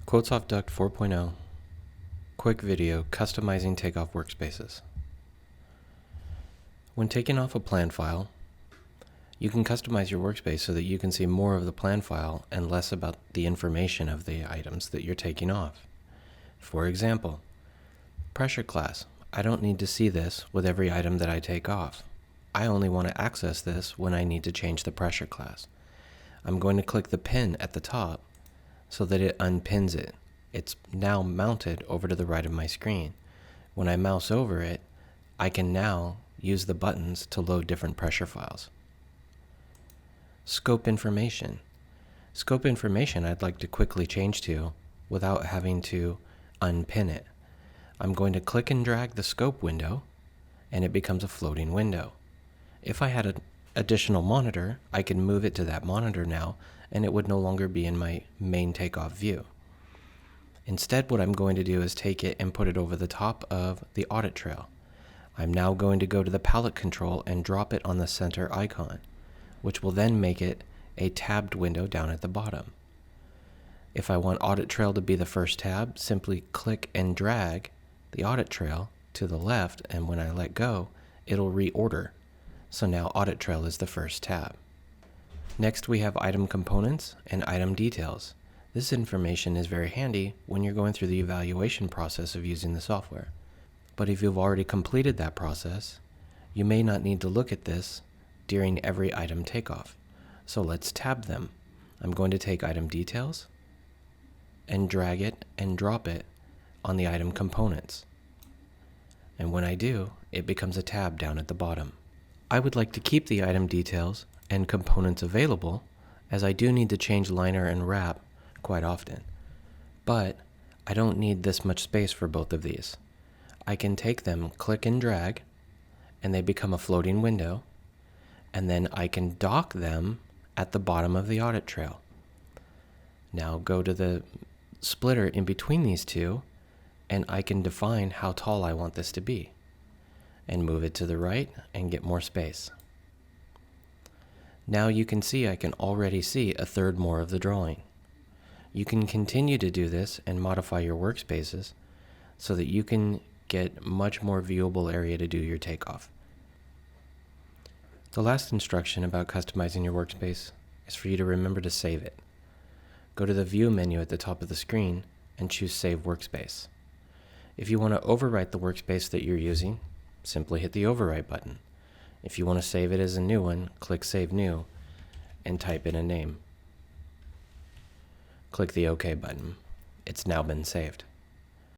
QuoteSoft Duct 4.0 Quick Video Customizing Takeoff Workspaces. When taking off a plan file, you can customize your workspace so that you can see more of the plan file and less about the information of the items that you're taking off. For example, pressure class. I don't need to see this with every item that I take off. I only want to access this when I need to change the pressure class. I'm going to click the pin at the top so that it unpins it. It's now mounted over to the right of my screen. When I mouse over it, I can now use the buttons to load different pressure files. Scope information. Scope information I'd like to quickly change to without having to unpin it. I'm going to click and drag the scope window and it becomes a floating window. If I had an additional monitor, I can move it to that monitor now and it would no longer be in my main takeoff view. Instead, what I'm going to do is take it and put it over the top of the audit trail. I'm now going to go to the palette control and drop it on the center icon, which will then make it a tabbed window down at the bottom. If I want audit trail to be the first tab, simply click and drag the audit trail to the left, and when I let go, it'll reorder. So now audit trail is the first tab. Next, we have item components and item details. This information is very handy when you're going through the evaluation process of using the software. But if you've already completed that process, you may not need to look at this during every item takeoff. So let's tab them. I'm going to take item details and drag it and drop it on the item components. And when I do, it becomes a tab down at the bottom. I would like to keep the item details and components available, as I do need to change liner and wrap quite often. But I don't need this much space for both of these. I can take them, click and drag, and they become a floating window, and then I can dock them at the bottom of the audit trail. Now go to the splitter in between these two, and I can define how tall I want this to be, and move it to the right and get more space. Now you can see I can already see a third more of the drawing. You can continue to do this and modify your workspaces so that you can get much more viewable area to do your takeoff. The last instruction about customizing your workspace is for you to remember to save it. Go to the View menu at the top of the screen and choose Save Workspace. If you want to overwrite the workspace that you're using, simply hit the Overwrite button. If you want to save it as a new one, click Save New and type in a name. Click the OK button. It's now been saved.